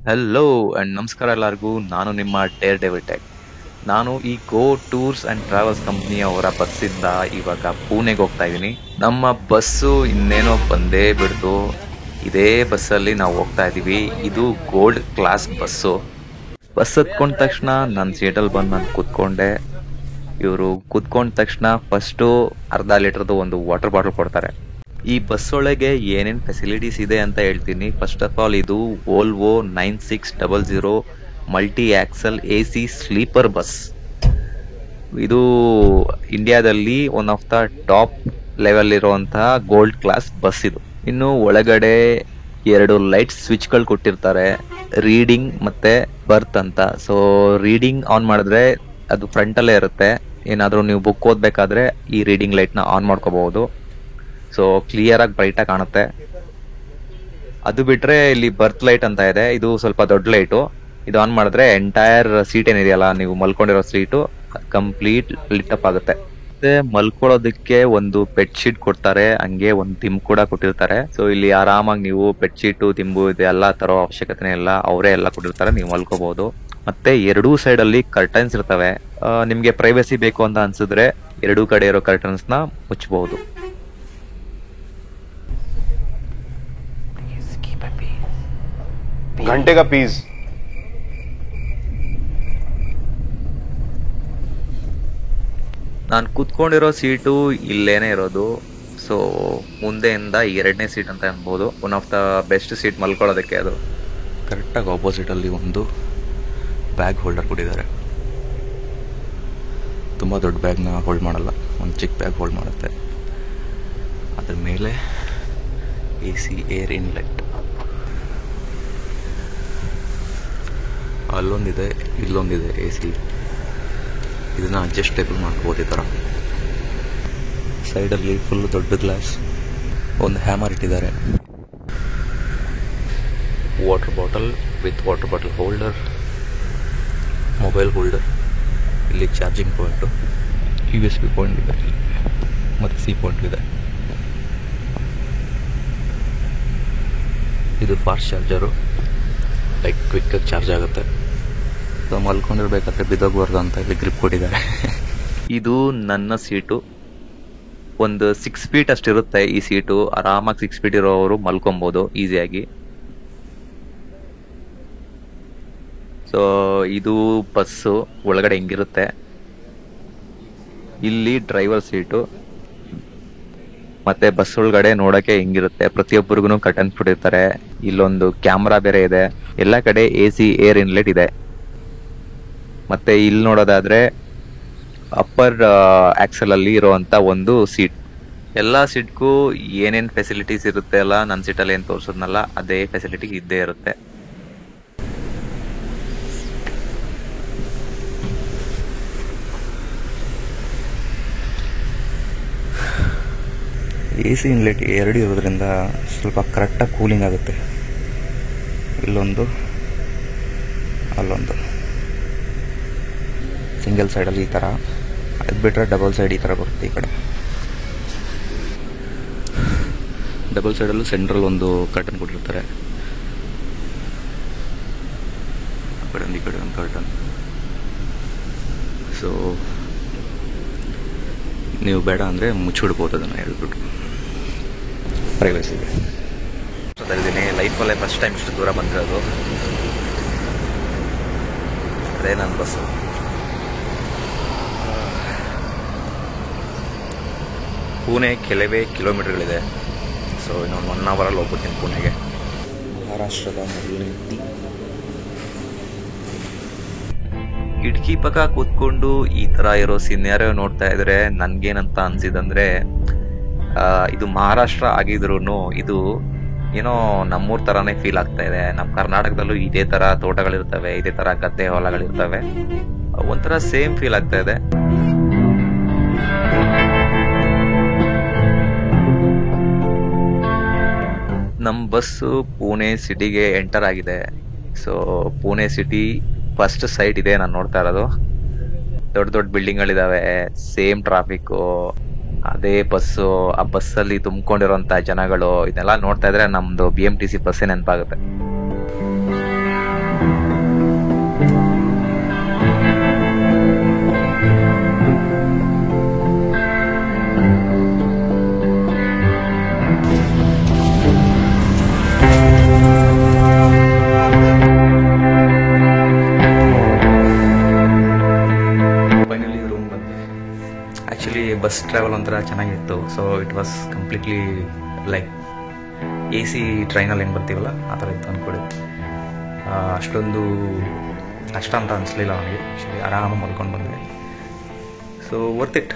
Hello and ನಮಸ್ಕಾರ ಎಲ್ಲರಿಗೂ. ನಾನು ನಿಮ್ಮ ಡೇರ್ ಡೆವಿಲ್ ಟೆಕ್. ನಾನು ಈ ಗೋ ಟೂರ್ಸ್ ಅಂಡ್ ಟ್ರಾವೆಲ್ಸ್ ಕಂಪ್ನಿಯವರ ಬಸ್ಸಿಂದ ಇವಾಗ ಪುಣೆಗೆ ಹೋಗ್ತಾ ಇದ್ದೀನಿ. ನಮ್ಮ ಬಸ್ಸು ಇನ್ನೇನೋ ಬಂದೇ ಬಿಡ್ತು. ಇದೇ ಬಸ್ಸಲ್ಲಿ ನಾವು ಹೋಗ್ತಾ ಇದ್ದೀವಿ. ಇದು ಗೋಲ್ಡ್ ಕ್ಲಾಸ್ ಬಸ್ಸು. ಬಸ್ ಹತ್ಕೊಂಡ ತಕ್ಷಣ ನನ್ನ ಸೀಟಲ್ಲಿ ಬಂದು ನಾನು ಕೂತ್ಕೊಂಡೆ. ಇವರು ಕೂತ್ಕೊಂಡ ತಕ್ಷಣ ಫಸ್ಟು ಅರ್ಧ ಲೀಟರ್ದು ಒಂದು ವಾಟರ್ ಬಾಟಲ್ ಕೊಡ್ತಾರೆ. ಈ ಬಸ್ ಒಳಗೆ ಏನೇನು ಫೆಸಿಲಿಟೀಸ್ ಇದೆ ಅಂತ ಹೇಳ್ತೀನಿ. ಫಸ್ಟ್ ಆಫ್ ಆಲ್, ಇದು Volvo 9600 multi axle AC sleeper bus. ಇದು ಇಂಡಿಯಾದಲ್ಲಿ one of the top level ಇರುವಂತಹ ಗೋಲ್ಡ್ ಕ್ಲಾಸ್ ಬಸ್ ಇದು. ಇನ್ನು ಒಳಗಡೆ 2 ಲೈಟ್ ಸ್ವಿಚ್ಗಳು ಕೊಟ್ಟಿರ್ತಾರೆ, ರೀಡಿಂಗ್ ಮತ್ತೆ ಬರ್ತ್ ಅಂತ. ಸೊ ರೀಡಿಂಗ್ ಆನ್ ಮಾಡಿದ್ರೆ ಅದು ಫ್ರಂಟಲ್ಲೇ ಇರುತ್ತೆ. ಏನಾದರೂ ನೀವು ಬುಕ್ ಓದಬೇಕಾದ್ರೆ ಈ ರೀಡಿಂಗ್ ಲೈಟ್ನ ಆನ್ ಮಾಡ್ಕೋಬಹುದು. ಸೊ ಕ್ಲಿಯರ್ ಆಗಿ ಬ್ರೈಟ್ ಆಗಿ ಕಾಣುತ್ತೆ. ಅದು ಬಿಟ್ರೆ ಇಲ್ಲಿ ಬರ್ತ್ ಲೈಟ್ ಅಂತ ಇದೆ. ಇದು ಸ್ವಲ್ಪ ದೊಡ್ಡ ಲೈಟು. ಇದು ಆನ್ ಮಾಡಿದ್ರೆ ಎಂಟೈರ್ ಸೀಟ್ ಏನಿದೆಯಲ್ಲ, ನೀವು ಮಲ್ಕೊಂಡಿರೋ ಸೀಟು ಕಂಪ್ಲೀಟ್ ಲಿಟ್ ಅಪ್ ಆಗುತ್ತೆ. ಮತ್ತೆ ಮಲ್ಕೊಳ್ಳೋದಕ್ಕೆ ಒಂದು ಬೆಡ್ ಶೀಟ್ ಕೊಡ್ತಾರೆ, ಹಂಗೆ ಒಂದು ದಿಂಬು ಕೂಡ ಕೊಟ್ಟಿರ್ತಾರೆ. ಸೊ ಇಲ್ಲಿ ಆರಾಮಾಗಿ ನೀವು ಬೆಡ್ ಶೀಟು ದಿಂಬು ಇದೆಲ್ಲ ತರೋ ಅವಶ್ಯಕತೆ ಇಲ್ಲ, ಅವರೇ ಎಲ್ಲ ಕೊಟ್ಟಿರ್ತಾರೆ, ನೀವು ಮಲ್ಕೋಬಹುದು. ಮತ್ತೆ ಎರಡೂ ಸೈಡ್ ಅಲ್ಲಿ ಕರ್ಟನ್ಸ್ ಇರ್ತವೆ. ನಿಮ್ಗೆ ಪ್ರೈವಸಿ ಬೇಕು ಅಂತ ಅನ್ಸಿದ್ರೆ ಎರಡೂ ಕಡೆ ಇರೋ ಕರ್ಟನ್ಸ್ ನ ಮುಚ್ಚಬಹುದು. घंटे का पीस। ನಾನು ಕೂತ್ಕೊಂಡಿರೋ ಸೀಟು ಇಲ್ಲೇನೆ ಇರೋದು. ಸೊ ಮುಂದೆಯಿಂದ 2ನೇ ಸೀಟ್ ಅಂತ ಅನ್ಬೋದು. One of the best seat ಮಲ್ಕೊಳ್ಳೋದಕ್ಕೆ. ಅದು ಕರೆಕ್ಟಾಗಿ ಆಪೋಸಿಟಲ್ಲಿ ಒಂದು ಬ್ಯಾಗ್ ಹೋಲ್ಡರ್ ಕೊಟ್ಟಿದ್ದಾರೆ. ತುಂಬ ದೊಡ್ಡ ಬ್ಯಾಗ್ನ ಹೋಲ್ಡ್ ಮಾಡಲ್ಲ, ಒಂದು ಚಿಕ್ಕ ಬ್ಯಾಗ್ ಹೋಲ್ಡ್ ಮಾಡುತ್ತೆ. ಅದ್ರ ಮೇಲೆ AC ಏರ್ ಇನ್ಲೆಟ್ ಅಲ್ಲೊಂದಿದೆ, ಇಲ್ಲೊಂದಿದೆ AC. ಇದನ್ನ ಅಡ್ಜಸ್ಟೇಬಲ್ ಮಾಡ್ಕೋಬೋದು ಈ ಥರ. ಸೈಡಲ್ಲಿ ಫುಲ್ ದೊಡ್ಡ ಗ್ಲಾಸ್, ಒಂದು ಹ್ಯಾಮರ್ ಇಟ್ಟಿದ್ದಾರೆ, water bottle with water bottle holder, mobile holder, ಇಲ್ಲಿ ಚಾರ್ಜಿಂಗ್ ಪಾಯಿಂಟು, USB ಪಾಯಿಂಟ್ ಇದೆ ಮತ್ತು C ಪಾಯಿಂಟ್ ಇದೆ. ಇದು ಫಾಸ್ಟ್ ಚಾರ್ಜರು, ಲೈಕ್ ಕ್ವಿಕ್ಕಾಗಿ ಚಾರ್ಜ್ ಆಗುತ್ತೆ. ಸೊ ಮಲ್ಕೊಂಡಿರ್ಬೇಕಾದ್ರೆ ಬಿದ್ದೋಗ್ಬಾರ್ದು ಅಂತ ಇಲ್ಲಿ ಗ್ರಿಪ್ ಕೊಟ್ಟಿದ್ದಾರೆ. ಇದು ನನ್ನ ಸೀಟು. ಒಂದು 6 ಫೀಟ್ ಅಷ್ಟಿರುತ್ತೆ ಈ ಸೀಟು. ಆರಾಮಾಗಿ 6 ಫೀಟ್ ಇರೋರು ಮಲ್ಕೊಬೋದು ಈಸಿಯಾಗಿ. ಸೊ ಇದು ಬಸ್ಸು ಒಳಗಡೆ ಹಿಂಗಿರುತ್ತೆ. ಇಲ್ಲಿ ಡ್ರೈವರ್ ಸೀಟು. ಮತ್ತೆ ಬಸ್ ಒಳಗಡೆ ನೋಡಕ್ಕೆ ಹಿಂಗಿರುತ್ತೆ. ಪ್ರತಿಯೊಬ್ಬರಿಗೂ ಕರ್ಟನ್ಸ್ ಬಿಟ್ಟಿರ್ತಾರೆ. ಇಲ್ಲೊಂದು ಕ್ಯಾಮ್ರಾ ಬೇರೆ ಇದೆ. ಎಲ್ಲ ಕಡೆ AC ಏರ್ ಇನ್ಲೆಟ್ ಇದೆ. ಮತ್ತೆ ಇಲ್ಲಿ ನೋಡೋದಾದ್ರೆ ಅಪ್ಪರ್ ಆಕ್ಸಲ್ ಅಲ್ಲಿ ಇರುವಂತ ಒಂದು ಸೀಟ್. ಎಲ್ಲಾ ಸೀಟ್ಗೂ ಏನೇನ್ ಫೆಸಿಲಿಟೀಸ್ ಇರುತ್ತೆ ಅಲ್ಲ, ನನ್ನ ಸೀಟಲ್ಲಿ ಏನ್ ತೋರ್ಸೋದ್ನಲ್ಲ ಅದೇ ಫೆಸಿಲಿಟಿ ಇದ್ದೇ ಇರುತ್ತೆ. AC ಇನ್ಲೆಟ್ 2 ಇರೋದ್ರಿಂದ ಸ್ವಲ್ಪ ಕರೆಕ್ಟಾಗಿ ಕೂಲಿಂಗ್ ಆಗುತ್ತೆ. ಇಲ್ಲೊಂದು, ಅಲ್ಲೊಂದು. ಸಿಂಗಲ್ ಸೈಡಲ್ಲಿ ಈ ಥರ, ಅದು ಬಿಟ್ಟರೆ ಡಬಲ್ ಸೈಡ್ ಈ ಥರ ಬರುತ್ತೆ. ಈ ಕಡೆ ಡಬಲ್ ಸೈಡಲ್ಲೂ ಸೆಂಟ್ರಲ್ ಒಂದು ಕರ್ಟನ್ ಕೊಟ್ಟಿರ್ತಾರೆ. ಆ ಕಡೆ ಒಂದು, ಈ ಕಡೆ ಒಂದು ಕರ್ಟನ್. ಸೊ ನೀವು ಬೇಡ ಅಂದರೆ ಮುಚ್ಚಿಡ್ಬೋದು ಅದನ್ನು, ಹೇಳ್ಬಿಟ್ಟು ಪ್ರೈವಸಿ ಇದೆ. ಅದಲ್ಲಿದ್ದೀನಿ ಲೈಫಲ್ಲೇ ಫಸ್ಟ್ ಟೈಮ್ ಇಷ್ಟು ದೂರ ಬಂದಿರೋದು. ಅದೇ ನನ್ನ ಬಸ್ಸು. ಪುಣೆ ಕೆಲವೇ ಕಿಲೋಮೀಟರ್ಗಳಿದೆ. ಸೊ ಇನ್ನೊಂದು 1 ಅವರಲ್ಲಿ ಹೋಗ್ಬಿಡ್ತೀನಿ ಪುಣೆಗೆ. ಮಹಾರಾಷ್ಟ್ರದ ಮೊದಲನೇ ಕಿಟಕಿ ಪಕ್ಕ ಕೂತ್ಕೊಂಡು ಈ ತರ ಇರೋ ಸಿನಾರಿಯೋ ನೋಡ್ತಾ ಇದ್ರೆ ನನ್ಗೇನಂತ ಅನ್ಸಿದಂದ್ರೆ, ಇದು ಮಹಾರಾಷ್ಟ್ರ ಆಗಿದ್ರು ಇದು ಏನೋ ನಮ್ಮೂರ್ ತರಾನೇ ಫೀಲ್ ಆಗ್ತಾ ಇದೆ. ನಮ್ಮ ಕರ್ನಾಟಕದಲ್ಲೂ ಇದೇ ತರ ತೋಟಗಳಿರ್ತವೆ, ಇದೇ ತರ ಗದ್ದೆ ಹೊಲಗಳಿರ್ತವೆ. ಒಂಥರ ಸೇಮ್ ಫೀಲ್ ಆಗ್ತಾ ಇದೆ. ನಮ್ಮ ಬಸ್ಸು ಪುಣೆ ಸಿಟಿಗೆ ಎಂಟರ್ ಆಗಿದೆ. So Pune city first sight ಇದೆ ನಾನು ನೋಡ್ತಾ ಇರೋದು. ದೊಡ್ಡ ದೊಡ್ಡ ಬಿಲ್ಡಿಂಗ್ಗಳಿದಾವೆ, ಸೇಮ್ ಟ್ರಾಫಿಕ್ಕು, ಅದೇ ಬಸ್ಸು. ಆ ಬಸ್ಸಲ್ಲಿ ತುಂಬಿಕೊಂಡಿರೋಂಥ ಜನಗಳು, ಇದನ್ನೆಲ್ಲ ನೋಡ್ತಾ ಇದ್ರೆ ನಮ್ದು BMTC ಬಸ್ಸೇ ನೆನಪಾಗುತ್ತೆ. ಆ್ಯಕ್ಚುಲಿ ಬಸ್ ಟ್ರಾವೆಲ್ ಒಂಥರ ಚೆನ್ನಾಗಿತ್ತು. So it was completely like A C ಟ್ರೈನಲ್ಲಿ ಏನು ಬರ್ತೀವಲ್ಲ ಆ ಥರ ಇತ್ತು ಅಂದ್ಕೊಳ್ಳಿ. ಅಷ್ಟೊಂದು ಕಷ್ಟ ಅಂತ ಅನಿಸ್ಲಿಲ್ಲ ನನಗೆ. ಆ್ಯಕ್ಚುಲಿ ಆರಾಮಾಗಿ ಮಲ್ಕೊಂಡು ಬಂದೆ. So worth it.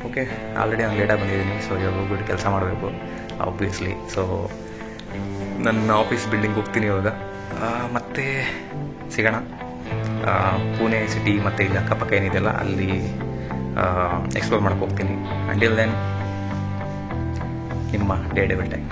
Okay, already ನಾನು ಲೇಟಾಗಿ ಬಂದಿದ್ದೀನಿ. ಸೊ ಇವಾಗ ಹೋಗ್ಬಿಟ್ಟು ಕೆಲಸ ಮಾಡಬೇಕು ಆಬ್ವಿಯಸ್ಲಿ. ಸೊ ನನ್ನ ಆಫೀಸ್ ಬಿಲ್ಡಿಂಗ್ ಹೋಗ್ತೀನಿ ಇವಾಗ. ಮತ್ತೆ ಸಿಗೋಣ. ಪುಣೆ ಸಿಟಿ ಮತ್ತು ಇಲ್ಲಿ ಅಕ್ಕಪಕ್ಕ ಏನಿದೆಯಲ್ಲ ಅಲ್ಲಿ ಎಕ್ಸ್ಪ್ಲೋರ್ ಮಾಡೋಕ್ಕೆ ಹೋಗ್ತೀನಿ. ಅಂಟಿಲ್ ದೆನ್ ನಿಮ್ಮ ಡೇ ಡೆವಿಲ್ ಟೈಮ್.